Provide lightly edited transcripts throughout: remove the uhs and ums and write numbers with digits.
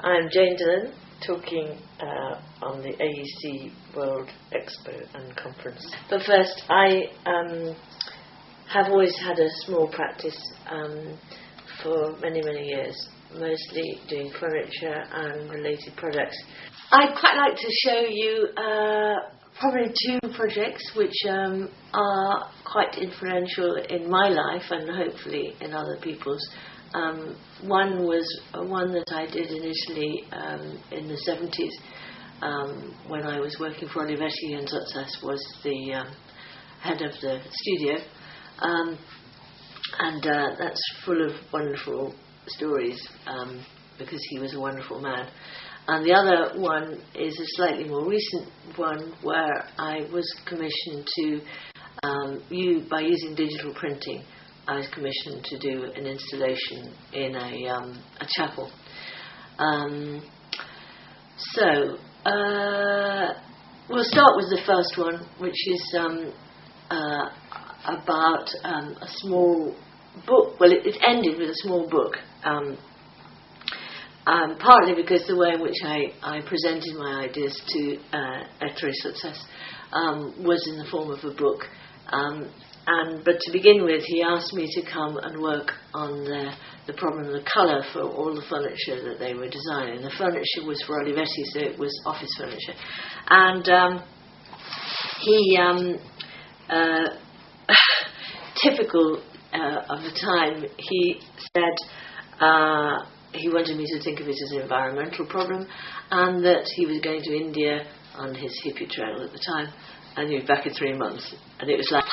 I'm Jane Dillon, talking on the AEC World Expo and Conference. But first, I have always had a small practice for many, many years, mostly doing furniture and related products. I'd quite like to show you probably two projects which are quite influential in my life and hopefully in other people's. One was one that I did initially in the 70s when I was working for Olivetti, and Success was the head of the studio, and that's full of wonderful stories because he was a wonderful man. And the other one is a slightly more recent one where I was commissioned to, by using digital printing, I was commissioned to do an installation in a chapel. So we'll start with the first one, which is about a small book. Well, it ended with a small book, partly because the way in which I presented my ideas to AECWORLDEXPO was in the form of a book. But to begin with, he asked me to come and work on the problem of the colour for all the furniture that they were designing. The furniture was for Olivetti, so it was office furniture. And he, typical of the time, he said he wanted me to think of it as an environmental problem, and that he was going to India on his hippie trail at the time, and he was back in 3 months. And it was like,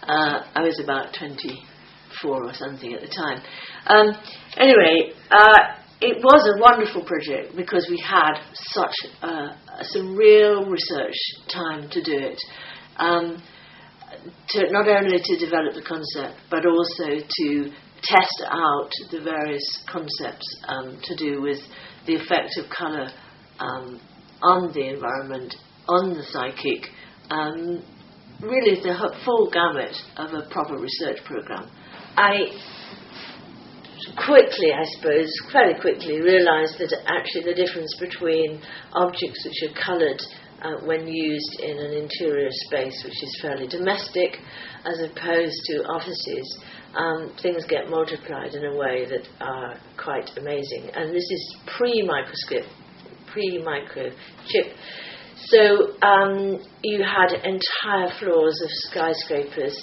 I was about 24 or something at the time. Anyway, it was a wonderful project because we had such some real research time to do it. To not only to develop the concept, but also to test out the various concepts to do with the effect of colour on the environment, on the psychic, really the full gamut of a proper research programme. I quickly, I suppose, fairly quickly realised that actually the difference between objects which are coloured when used in an interior space which is fairly domestic as opposed to offices, things get multiplied in a way that are quite amazing. And this is pre-microchip. So you had entire floors of skyscrapers.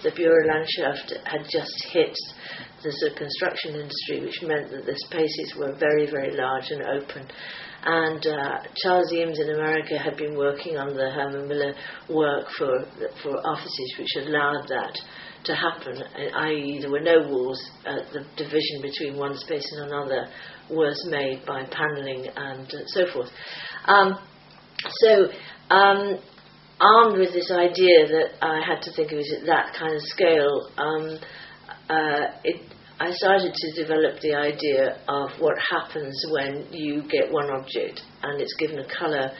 The Bürolandschaft had just hit the sort of construction industry, which meant that the spaces were very, very large and open. And Charles Eames in America had been working on the Herman Miller work for offices, which allowed that to happen, i.e. there were no walls. The division between one space and another was made by panelling and so forth. So, armed with this idea that I had to think of it at that kind of scale, I started to develop the idea of what happens when you get one object and it's given a colour,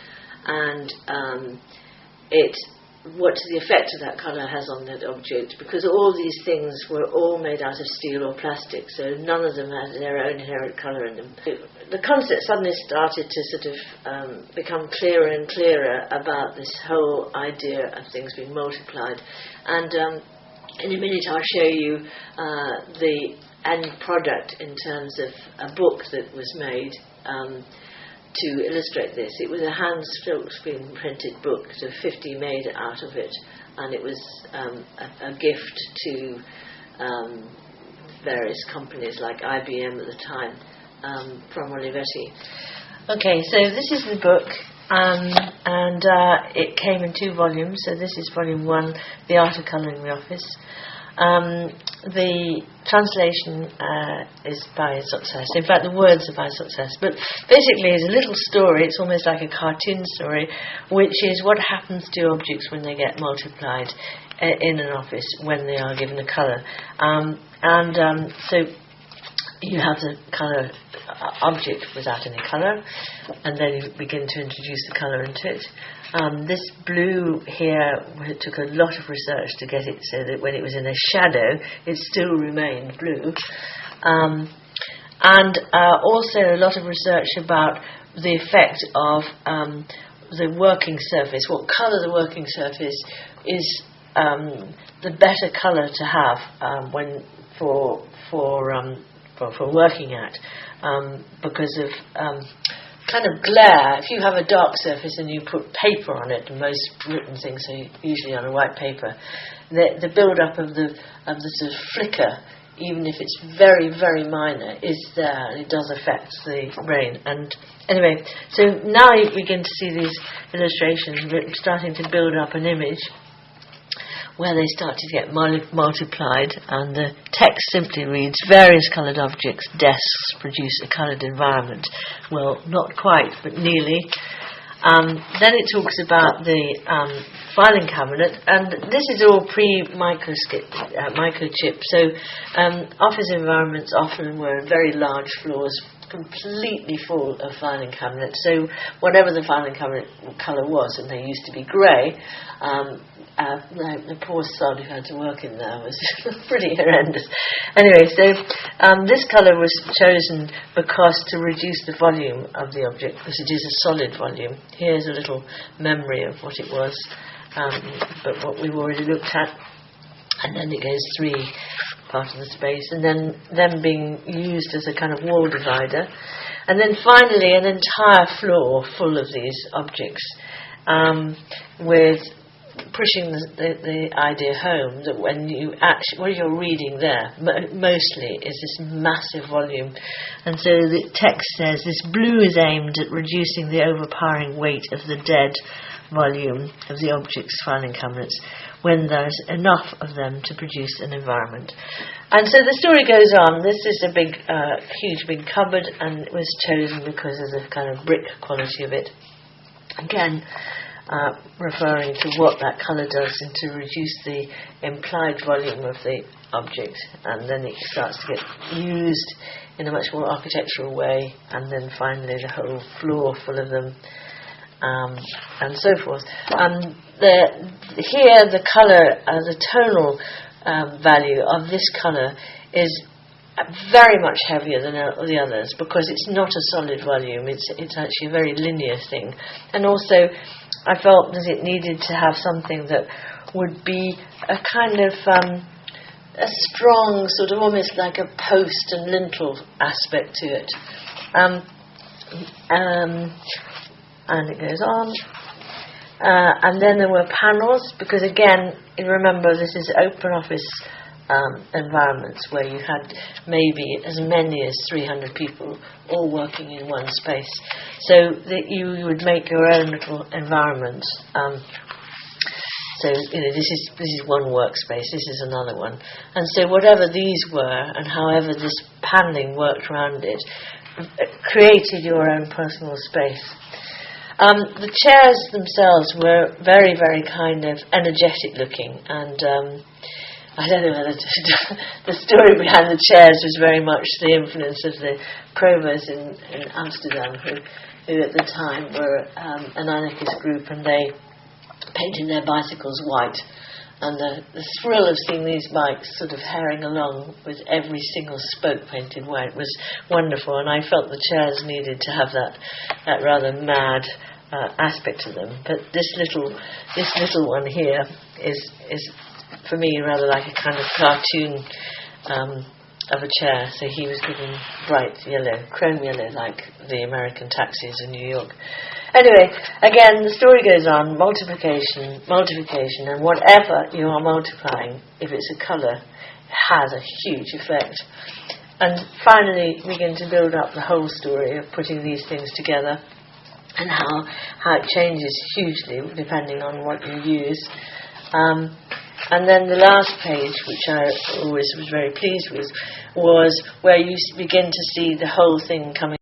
and what the effect of that colour has on that object, because all these things were all made out of steel or plastic, so none of them had their own inherent colour in them. The concept suddenly started to sort of become clearer and clearer about this whole idea of things being multiplied. And in a minute I'll show you the end product in terms of a book that was made to illustrate this. It was a hand silkscreen printed book, so 50 made out of it, and it was a gift to various companies like IBM at the time from Olivetti. Okay, so this is the book, and it came in 2 volumes. So this is volume 1, The Art of Colouring the Office. The translation is by Success. In fact, the words are by Success. But basically, it's a little story. It's almost like a cartoon story, which is what happens to objects when they get multiplied in an office when they are given a colour. So you have the colour object without any colour, and then you begin to introduce the colour into it. This blue here, it took a lot of research to get it so that when it was in a shadow, it still remained blue. and also a lot of research about the effect of the working surface, what colour the working surface is the better colour to have when for working at, because of kind of glare. If you have a dark surface and you put paper on it, and most written things are usually on a white paper, the build-up of the sort of flicker, even if it's very, very minor, is there, and it does affect the brain. And anyway, so now you begin to see these illustrations starting to build up an image where they start to get multiplied, and the text simply reads, various coloured objects, desks produce a coloured environment. Well, not quite, but nearly. Then it talks about the filing cabinet, and this is all microchip. So office environments often were very large floors, completely full of filing cabinets. So whatever the filing cabinet colour was, and they used to be grey, the poor sod who had to work in there was pretty horrendous. Anyway, so this colour was chosen because to reduce the volume of the object, because it is a solid volume. Here's a little memory of what it was, but what we've already looked at. And then it goes through part of the space, and then them being used as a kind of wall divider. And then finally an entire floor full of these objects, with pushing the idea home that when you actually, what you're reading there mostly is this massive volume. And so the text says, this blue is aimed at reducing the overpowering weight of the dead volume of the object's filing cabinets when there's enough of them to produce an environment. And so the story goes on. This is a big, huge big cupboard, and it was chosen because of the kind of brick quality of it. Again, referring to what that colour does and to reduce the implied volume of the object, and then it starts to get used in a much more architectural way, and then finally the whole floor full of them, and so forth. Here the colour, the tonal value of this colour is very much heavier than the others, because it's not a solid volume, it's actually a very linear thing. And also I felt that it needed to have something that would be a kind of a strong, sort of almost like a post and lintel aspect to it. And it goes on. And then there were panels, because again, remember this is open office environments where you had maybe as many as 300 people all working in one space, so that you would make your own little environment. So this is one workspace, this is another one, and so whatever these were and however this panelling worked around it created your own personal space. The chairs themselves were very, very kind of energetic looking, and I don't know whether the story behind the chairs was very much the influence of the provers in Amsterdam, who at the time were an anarchist group, and they painted their bicycles white. And the thrill of seeing these bikes sort of herring along with every single spoke painted white was wonderful, and I felt the chairs needed to have that rather mad aspect to them. But this little one here is for me rather like a kind of cartoon of a chair. So he was given bright yellow, chrome yellow, like the American taxis in New York. Anyway, again, the story goes on, multiplication, and whatever you are multiplying, if it's a colour, has a huge effect. And finally, we begin to build up the whole story of putting these things together, and how it changes hugely depending on what you use. And then the last page, which I always was very pleased with, was where you begin to see the whole thing coming